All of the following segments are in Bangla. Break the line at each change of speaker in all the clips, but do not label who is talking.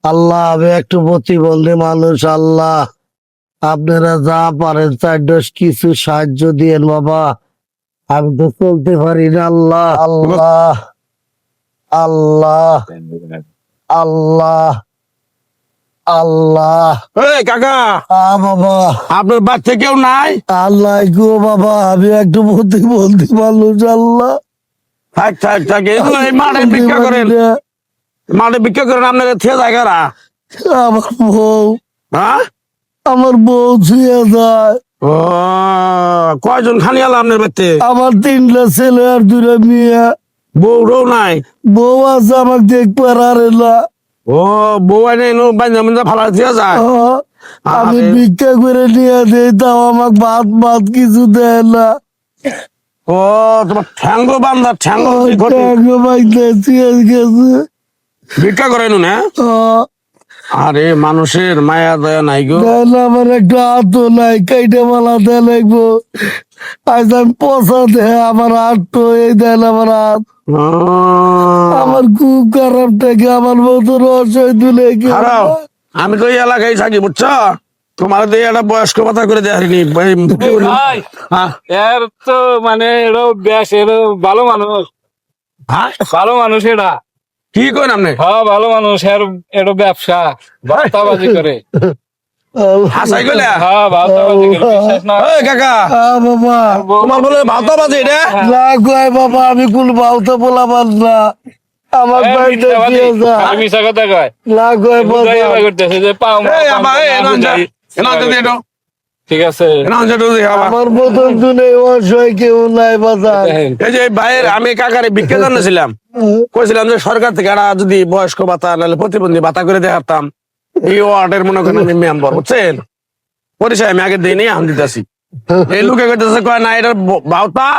আল্লাহ আমি একটু প্রতিবন্ধী মানুষ, আল্লাহ আপনারা যা পারেন চার দশ কিছু সাহায্য দিয়েন বাবা, আমি তো চলতে পারি না। আল্লাহ আল্লাহ আল্লাহ আল্লাহ আল্লাহ।
এই কাকা,
বাবা
আপনার বাচ্চা কেউ নাই?
আল্লাহ গো বাবা, আমি একটু প্রতিবন্ধী মানুষ, আল্লাহ
আচ্ছা আচ্ছা, এগুলো এই মাঠে ভিক্ষা করেন, মাঠে ভিক্ষা করেন, আপনার থিয়ে জায়গারা।
আমার বউ,
হ্যাঁ,
আমার বউ ছুঁয়ে যায়।
ও কয়জন খালি আলো আপনার বাড়িতে?
আমার তিনটা ছেলে আর দুটা মেয়ে।
বউটাও নাই?
বউ আছে, আমাকে দেখবার আর না।
ও বউ আইনে বান্ধা বান্ধা ভালো থিয়ে যায়।
আমি
আরে,
ভিক্ষা করে নিয়ে দিই, তাও আমাকে ভাত ভাত কিছু দেয় না।
ও তোমার ঠ্যাঙ্গো বান্ধা, ঠ্যাঙ্গো
গেছে।
ভিক্ষা করেন না? আরে মানুষের মায়া দয়া নাই গো।
আমার একটা হাতও নাই, কাইটা মালা দেয় লাগবো। আজ আমি পচা দেয় আমার হাত তো, এই দেন আমার হাত।
ও,
আমার খুব খারাপ থাকে, আমার মতো রসই তুলে
খারাপ। আমি তো এই এলাকায় থাকি, বুঝছো? তোমার দিয়ে একটা বয়স্ক ভাতা করে দেয়নি।
ভাই, এর তো মানে এরও বেশ, এরও ভালো মানুষ,
হ্যাঁ,
ভালো মানুষ এরা।
কি করেন আপনি?
হ্যাঁ ভালো মানুষ, এর এরও ব্যবসা, ভাতাবাজি করে।
হাসাই গেলে?
হ্যাঁ ভাতাবাজি করে, বিশ্বাস না?
ওই কাকা,
বাবা
তোমার বলে ভাতা বাজে রে?
না কয় বাবা, আমি কোন বাউতে বলাবার না। আমার
এ,
বাড়িতে
মিথ্যাবাদী,
দিয়ে যায়।
খালি মিথ্যা কথা কয়।
না কয় বাবা,
বুঝাইয়া করতেছে যে পাও মা,
এই
পাও
আবার,
মা,
এই
না
এনাঞ্জা,
বুঝাই।
এনাঞ্জা দিয়ে দাও,
ঠিক আছে,
এনাঞ্জা দিয়ে আবার।
আমার মতন দুনে অসহায় কেউ নাই বাজার।
দেখেন।
এই যে ভাইয়ের, আমি কাকারে ভিক্ষা জানিয়েছিলাম, কইছিলাম যে সরকার থেকে একটা যদি বয়স্ক ভাতা নাহলে প্রতিবন্ধী ভাতা করে দেখাতাম, এই ওয়ার্ডের মনে করেন আমি মেম্বার, বুঝছেন? পরিচয় আমি আগে দিইনি, আমি দিতেছি। এই লোকে কইতেছে কয় না এটার ভাতা,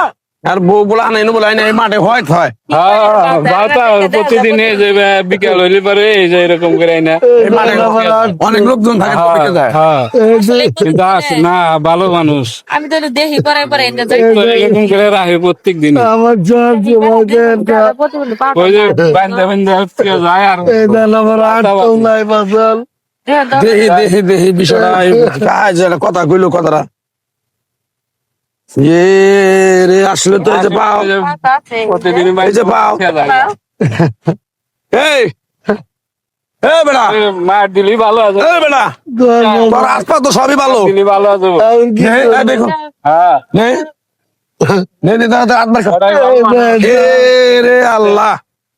আর বউ বলা না এনে বলা এই মাঠে হয় হয়।
হ্যাঁ ভাতা প্রতিদিন এই যে বিকাল হইলে পারে এই যে এরকম করে না।
এই মাঠে অনেক লোকজন থাকে, তো দেখে যায়।
হ্যাঁ, কিন্তু আছে না, ভালো মানুষ।
আমি তো দেখি পরে পরে এটা যাই
তো এরকম করে রাখে প্রত্যেক দিন।
আমার জ্বর
ওই যে বান্ধা বান্ধা যায় আর
এই দেন আমার আটটাও নাই বাজার।
দেহি দেহি দেহি বিষয়টা কাজ কথা কইলো কথাটা। এ রে, আসলে তো এই যে পাও,
প্রতিদিন
এই যে পাও, এই এই বেটা,
মার দিলি ভালো আছে,
এই বেটা, তোর আশপাশ তো সবই ভালো।
দিলি ভালো আছে।
নে, এই দেখো,
হ্যাঁ
নে নে নে, দাঁড়া, দাঁড়া, হাত মার খা।
ওরাই ভালো মানুষ।
এ রে আল্লাহ,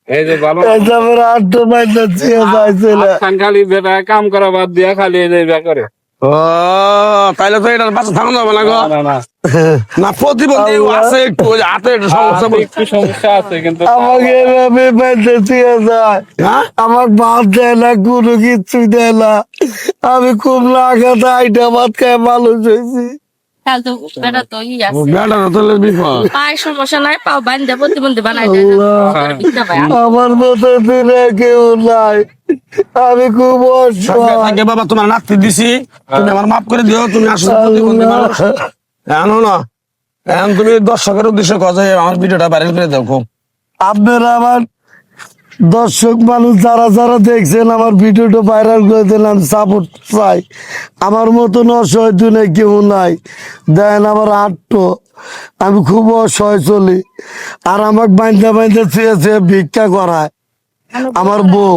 এই যে ভালো
আমার আটটা বাইতে চেয়ে যাইছিল।
খান খালি বেটা কাম করা বাদ দিয়া খালি এই যে ইয়া করে।
ও তাইলে তো এটার পাশে থাকুন যাবে না গো।
না না
না প্রতিবন্ধী আছে একটু, ওই যে হাতে একটু সমস্যা।
একটু সমস্যা আছে কিন্তু
আমাকে এভাবে বাইতে চেয়ে যায়।
হ্যাঁ,
আমার ভাত দেয় না, কোনো কিছু দেয় না। আমি খুব লাগাতে আইটা ভাত খাই মানুষ হয়েছি।
তাহলে তো বেটা তো ই আছে,
বেটার তো বিপদ।
পায়ের সমস্যা নাই, পাও বান্ধা প্রতিবন্ধী বানাই দেয় না। ভিক্ষা পায়।
আমার মতো দূরে কেউ নাই, আমি খুব অসহায়।
আগে বাবা তোমার নাতি দিছি, তুমি আমার মাফ করে দিও, তুমি আসলে প্রতিবন্ধী মানুষ। জানো না, এখন তুমি দর্শকের উদ্দেশ্যে কথা আমার ভিডিওটা ভাইরাল করে দাও খুব।
আপনারা আমার দর্শক মানুষ যারা যারা দেখছেন আমার ভিডিওটা ভাইরাল করে দিলাম, সাপোর্ট চাই। আমার মতন অসহায় দুনে কেউ নাই। দেন আমার আটটো, আমি খুব অসহায় চলি। আর আমাকে বাইন্দা বাইন্দা চেয়ে চেয়ে ভিক্ষা করায় আমার বউ।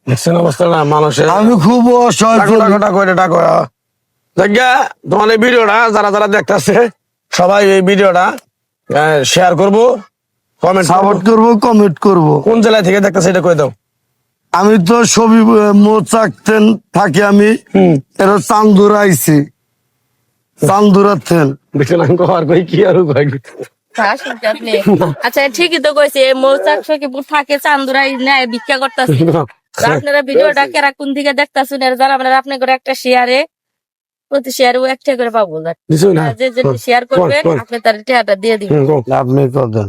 দেখছেন অবস্থা না মানুষের?
আমি খুব অসহায় চলি।
তোমার এই ভিডিওটা যারা যারা দেখতেছে সবাই এই ভিডিওটা শেয়ার করবো, কমেন্ট
সাপোর্ট করবো, কমেন্ট করবো।
কোন জেলায় থেকে দেখতেছে এটা কয়ে দাও।
আমি তো ছবি মোচাকতেন থাকি, আমি এটা চান্দুরা আইছি, চান্দুরার থেন।
দেখছেন আমি কবার কই কি আর কই।
আচ্ছা ঠিকই তো কইছে, মৌচাক সখীপুর থাকে চান্দুরাই নেয় ভিক্ষা করতেছে। আপনারা ভিডিওটা কেরা কোন দিকে দেখতেছেন যারা আপনারা আপনি করে একটা শেয়ারে, প্রতি শেয়ারে একটা করে পাবো।
কিছু না,
যে শেয়ার করবেন আপনি তার টেহাটা দিয়ে দিবেন।
আপনি কথা